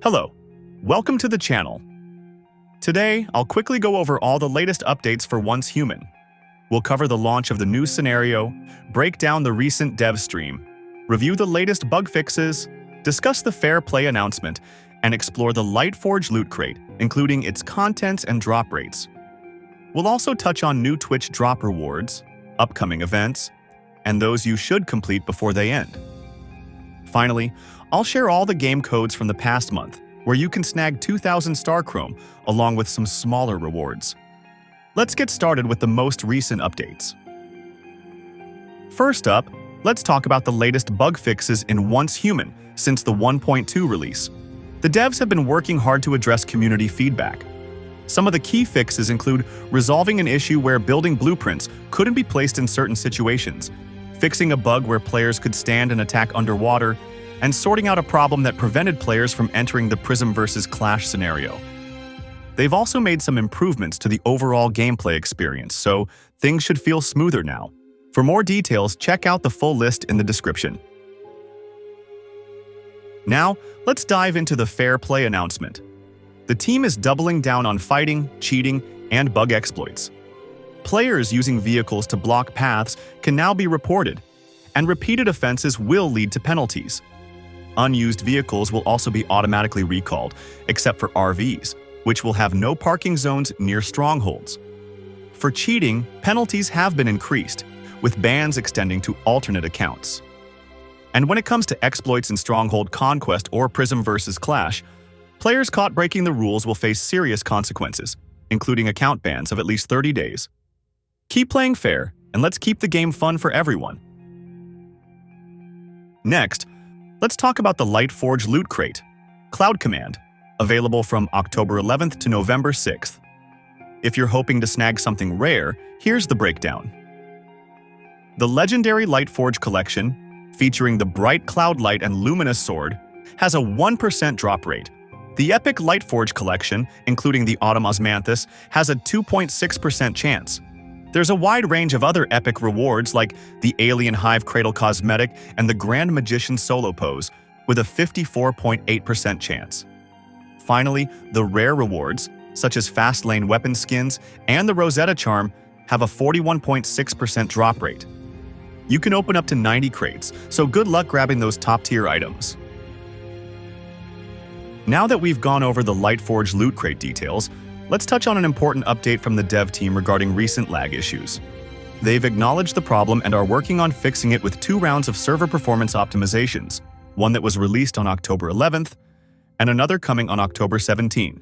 Hello, welcome to the channel. Today, I'll quickly go over all the latest updates for Once Human. We'll cover the launch of the new scenario, break down the recent dev stream, review the latest bug fixes, discuss the fair play announcement, and explore the Lightforge loot crate, including its contents and drop rates. We'll also touch on new Twitch drop rewards, upcoming events, and those you should complete before they end. Finally, I'll share all the game codes from the past month, where you can snag 2,000 Starchrome, along with some smaller rewards. Let's get started with the most recent updates. First up, let's talk about the latest bug fixes in Once Human since the 1.2 release. The devs have been working hard to address community feedback. Some of the key fixes include resolving an issue where building blueprints couldn't be placed in certain situations, fixing a bug where players could stand and attack underwater, and sorting out a problem that prevented players from entering the Prism vs. Clash scenario. They've also made some improvements to the overall gameplay experience, so things should feel smoother now. For more details, check out the full list in the description. Now, let's dive into the fair play announcement. The team is doubling down on fighting, cheating, and bug exploits. Players using vehicles to block paths can now be reported, and repeated offenses will lead to penalties. Unused vehicles will also be automatically recalled, except for RVs, which will have no parking zones near strongholds. For cheating, penalties have been increased, with bans extending to alternate accounts. And when it comes to exploits in Stronghold Conquest or Prism vs. Clash, players caught breaking the rules will face serious consequences, including account bans of at least 30 days. Keep playing fair, and let's keep the game fun for everyone. Next, let's talk about the Lightforge loot crate, Cloud Command, available from October 11th to November 6th. If you're hoping to snag something rare, here's the breakdown. The legendary Lightforge collection, featuring the bright Cloud Light and Luminous Sword, has a 1% drop rate. The epic Lightforge collection, including the Autumn Osmanthus, has a 2.6% chance. There's a wide range of other epic rewards like the Alien Hive Cradle Cosmetic and the Grand Magician Solo Pose, with a 54.8% chance. Finally, the rare rewards, such as Fast Lane Weapon Skins and the Rosetta Charm, have a 41.6% drop rate. You can open up to 90 crates, so good luck grabbing those top-tier items. Now that we've gone over the Lightforge loot crate details, let's touch on an important update from the dev team regarding recent lag issues. They've acknowledged the problem and are working on fixing it with 2 rounds of server performance optimizations, one that was released on October 11th and another coming on October 17th.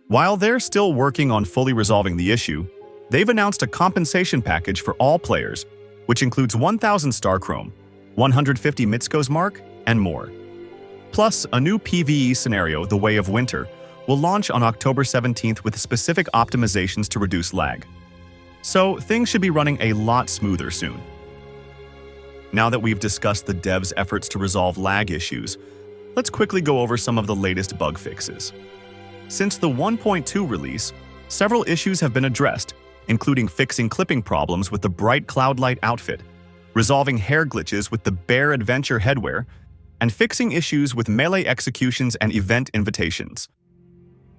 While they're still working on fully resolving the issue, they've announced a compensation package for all players, which includes 1,000 Starchrome, 150 Mitsuko's Mark, and more. Plus, a new PvE scenario, The Way of Winter, will launch on October 17th with specific optimizations to reduce lag. So, things should be running a lot smoother soon. Now that we've discussed the devs' efforts to resolve lag issues, let's quickly go over some of the latest bug fixes. Since the 1.2 release, several issues have been addressed, including fixing clipping problems with the bright Cloudlight outfit, resolving hair glitches with the Bear Adventure headwear, and fixing issues with melee executions and event invitations.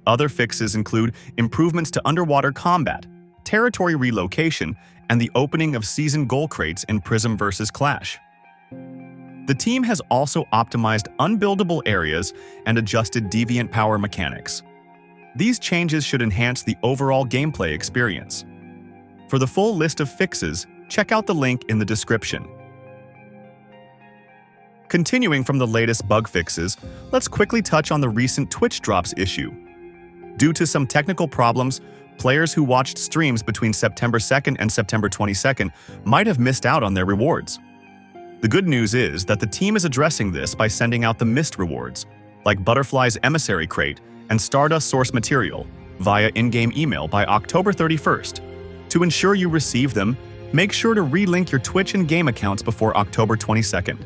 Other fixes include improvements to underwater combat, territory relocation, and the opening of season goal crates in Prism vs. Clash. The team has also optimized unbuildable areas and adjusted deviant power mechanics. These changes should enhance the overall gameplay experience. For the full list of fixes, check out the link in the description. Continuing from the latest bug fixes, let's quickly touch on the recent Twitch drops issue. Due to some technical problems, players who watched streams between September 2nd and September 22nd might have missed out on their rewards. The good news is that the team is addressing this by sending out the missed rewards, like Butterfly's Emissary Crate and Stardust Source Material, via in-game email by October 31st. To ensure you receive them, make sure to relink your Twitch and game accounts before October 22nd.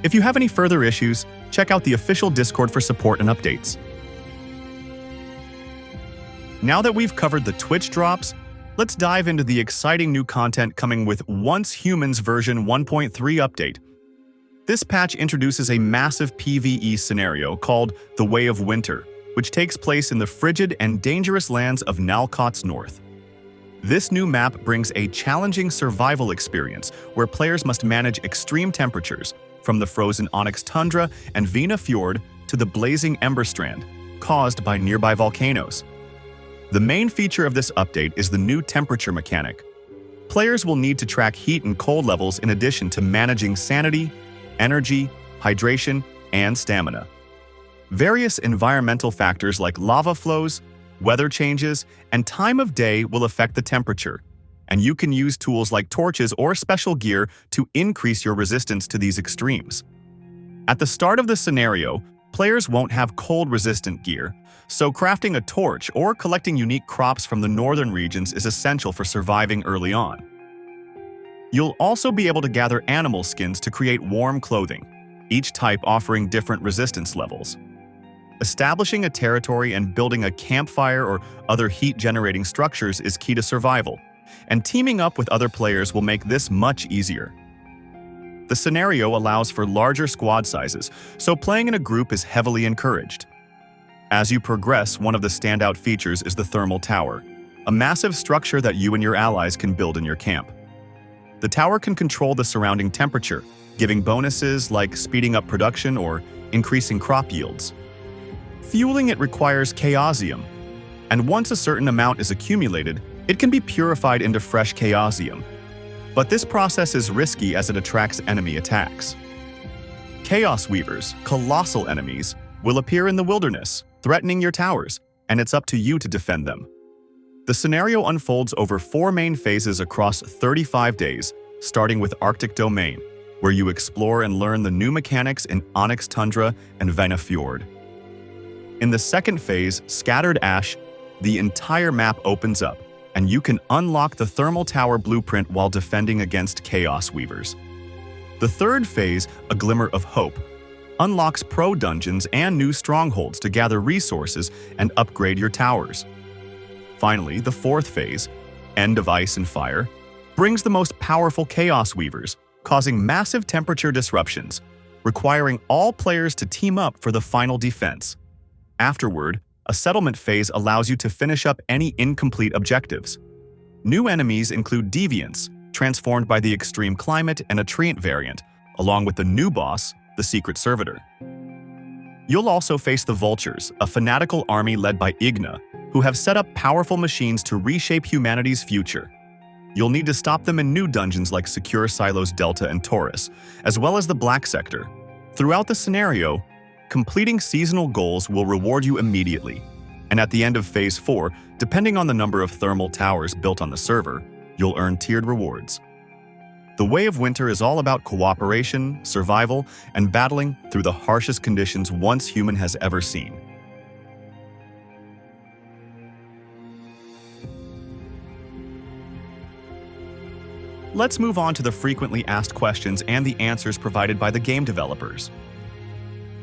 If you have any further issues, check out the official Discord for support and updates. Now that we've covered the Twitch drops, let's dive into the exciting new content coming with Once Human's version 1.3 update. This patch introduces a massive PvE scenario called the Way of Winter, which takes place in the frigid and dangerous lands of Nalkot's north. This new map brings a challenging survival experience where players must manage extreme temperatures, from the frozen Onyx Tundra and Vina Fjord to the blazing Ember Strand, caused by nearby volcanoes. The main feature of this update is the new temperature mechanic. Players will need to track heat and cold levels in addition to managing sanity, energy, hydration, and stamina. Various environmental factors like lava flows, weather changes, and time of day will affect the temperature, and you can use tools like torches or special gear to increase your resistance to these extremes. At the start of the scenario, players won't have cold-resistant gear, so crafting a torch or collecting unique crops from the northern regions is essential for surviving early on. You'll also be able to gather animal skins to create warm clothing, each type offering different resistance levels. Establishing a territory and building a campfire or other heat-generating structures is key to survival, and teaming up with other players will make this much easier. The scenario allows for larger squad sizes, so playing in a group is heavily encouraged. As you progress, one of the standout features is the thermal tower, a massive structure that you and your allies can build in your camp. The tower can control the surrounding temperature, giving bonuses like speeding up production or increasing crop yields. Fueling it requires chaosium, and once a certain amount is accumulated, it can be purified into fresh chaosium. But this process is risky as it attracts enemy attacks. Chaos Weavers, colossal enemies, will appear in the wilderness, threatening your towers, and it's up to you to defend them. The scenario unfolds over 4 main phases across 35 days, starting with Arctic Domain, where you explore and learn the new mechanics in Onyx Tundra and Vina Fjord. In the second phase, Scattered Ash, the entire map opens up, and you can unlock the Thermal Tower blueprint while defending against Chaos Weavers. The third phase, A Glimmer of Hope, unlocks pro dungeons and new strongholds to gather resources and upgrade your towers. Finally, the fourth phase, End of Ice and Fire, brings the most powerful Chaos Weavers, causing massive temperature disruptions, requiring all players to team up for the final defense. Afterward, a settlement phase allows you to finish up any incomplete objectives. New enemies include Deviants, transformed by the extreme climate and a Treant variant, along with the new boss, the Secret Servitor. You'll also face the Vultures, a fanatical army led by Igna, who have set up powerful machines to reshape humanity's future. You'll need to stop them in new dungeons like Secure Silos Delta and Taurus, as well as the Black Sector. Throughout the scenario, completing seasonal goals will reward you immediately, and at the end of Phase 4, depending on the number of thermal towers built on the server, you'll earn tiered rewards. The Way of Winter is all about cooperation, survival, and battling through the harshest conditions once human has ever seen. Let's move on to the frequently asked questions and the answers provided by the game developers.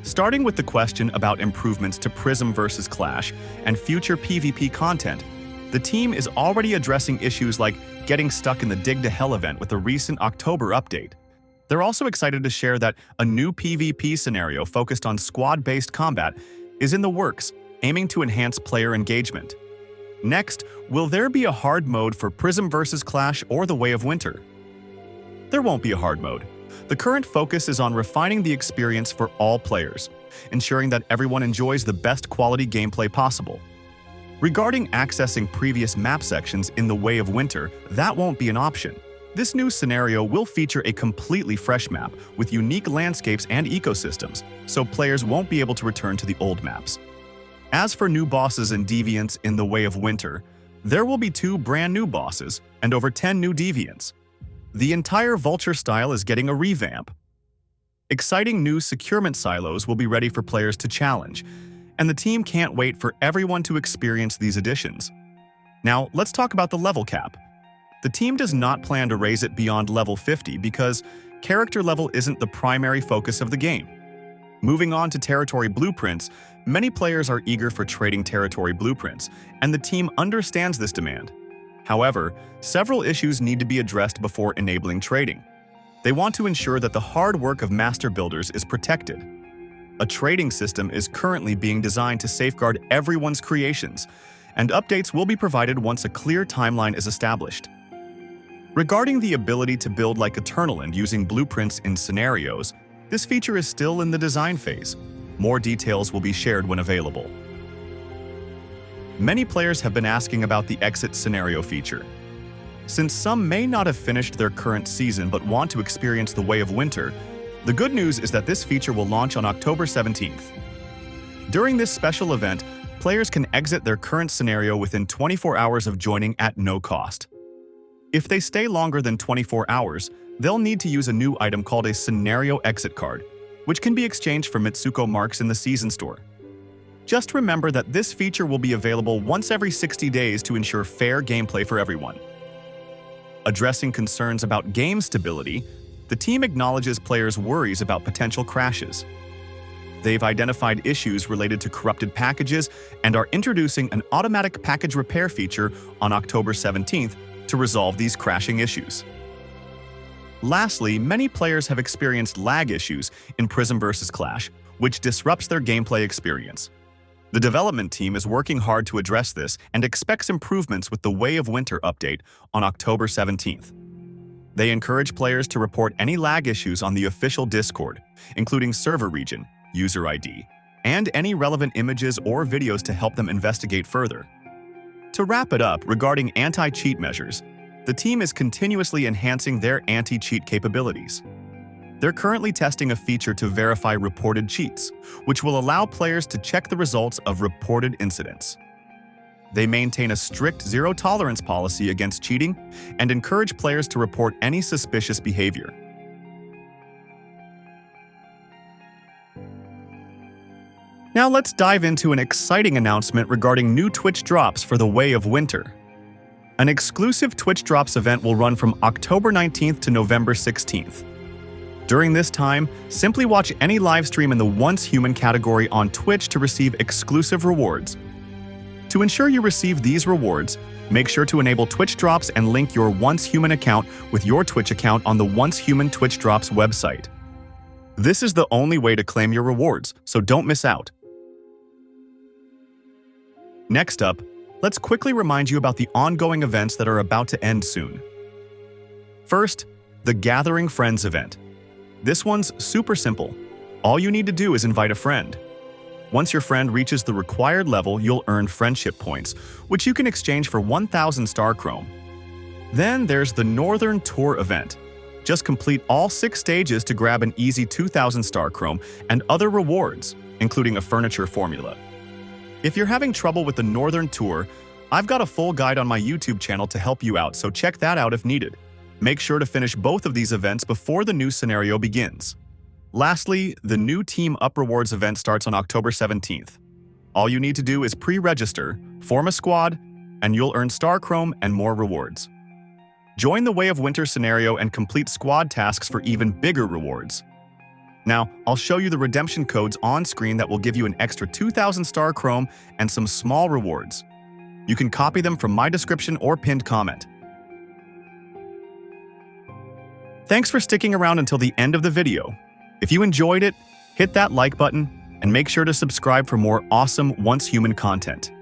Starting with the question about improvements to Prism vs. Clash and future PvP content, the team is already addressing issues like getting stuck in the Dig to Hell event with a recent October update. They're also excited to share that a new PvP scenario focused on squad-based combat is in the works, aiming to enhance player engagement. Next, will there be a hard mode for Prism vs. Clash or the Way of Winter? There won't be a hard mode. The current focus is on refining the experience for all players, ensuring that everyone enjoys the best quality gameplay possible. Regarding accessing previous map sections in the Way of Winter, that won't be an option. This new scenario will feature a completely fresh map with unique landscapes and ecosystems, so players won't be able to return to the old maps. As for new bosses and deviants in the Way of Winter, there will be 2 brand new bosses and over 10 new deviants. The entire Vulture style is getting a revamp. Exciting new securement silos will be ready for players to challenge, and the team can't wait for everyone to experience these additions. Now, let's talk about the level cap. The team does not plan to raise it beyond level 50 because character level isn't the primary focus of the game. Moving on to territory blueprints, many players are eager for trading territory blueprints, and the team understands this demand. However, several issues need to be addressed before enabling trading. They want to ensure that the hard work of master builders is protected. A trading system is currently being designed to safeguard everyone's creations, and updates will be provided once a clear timeline is established. Regarding the ability to build like Eternaland using blueprints in scenarios, this feature is still in the design phase. More details will be shared when available. Many players have been asking about the exit scenario feature. Since some may not have finished their current season but want to experience the Way of Winter, the good news is that this feature will launch on October 17th. During this special event, players can exit their current scenario within 24 hours of joining at no cost. If they stay longer than 24 hours, they'll need to use a new item called a Scenario Exit Card, which can be exchanged for Mitsuko marks in the Season Store. Just remember that this feature will be available once every 60 days to ensure fair gameplay for everyone. Addressing concerns about game stability, the team acknowledges players' worries about potential crashes. They've identified issues related to corrupted packages and are introducing an automatic package repair feature on October 17th to resolve these crashing issues. Lastly, many players have experienced lag issues in Prism vs. Clash, which disrupts their gameplay experience. The development team is working hard to address this and expects improvements with the Way of Winter update on October 17th. They encourage players to report any lag issues on the official Discord, including server region, user ID, and any relevant images or videos to help them investigate further. To wrap it up, regarding anti-cheat measures, the team is continuously enhancing their anti-cheat capabilities. They're currently testing a feature to verify reported cheats, which will allow players to check the results of reported incidents. They maintain a strict zero-tolerance policy against cheating and encourage players to report any suspicious behavior. Now let's dive into an exciting announcement regarding new Twitch drops for the Way of Winter. An exclusive Twitch drops event will run from October 19th to November 16th. During this time, simply watch any live stream in the Once Human category on Twitch to receive exclusive rewards. To ensure you receive these rewards, make sure to enable Twitch drops and link your Once Human account with your Twitch account on the Once Human Twitch drops website. This is the only way to claim your rewards, so don't miss out. Next up, let's quickly remind you about the ongoing events that are about to end soon. First, the Gathering Friends event. This one's super simple. All you need to do is invite a friend. Once your friend reaches the required level, you'll earn friendship points, which you can exchange for 1,000 Starchrome. Then there's the Northern Tour event. Just complete all 6 stages to grab an easy 2,000 Starchrome and other rewards, including a furniture formula. If you're having trouble with the Northern Tour, I've got a full guide on my YouTube channel to help you out, so check that out if needed. Make sure to finish both of these events before the new scenario begins. Lastly, the new Team Up Rewards event starts on October 17th. All you need to do is pre-register, form a squad, and you'll earn Starchrome and more rewards. Join the Way of Winter scenario and complete squad tasks for even bigger rewards. Now, I'll show you the redemption codes on screen that will give you an extra 2,000 Starchrome and some small rewards. You can copy them from my description or pinned comment. Thanks for sticking around until the end of the video. If you enjoyed it, hit that like button and make sure to subscribe for more awesome Once Human content.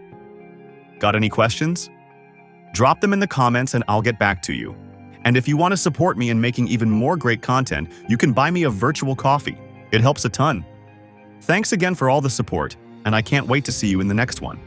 Got any questions? Drop them in the comments and I'll get back to you. And if you want to support me in making even more great content, you can buy me a virtual coffee. It helps a ton. Thanks again for all the support, and I can't wait to see you in the next one.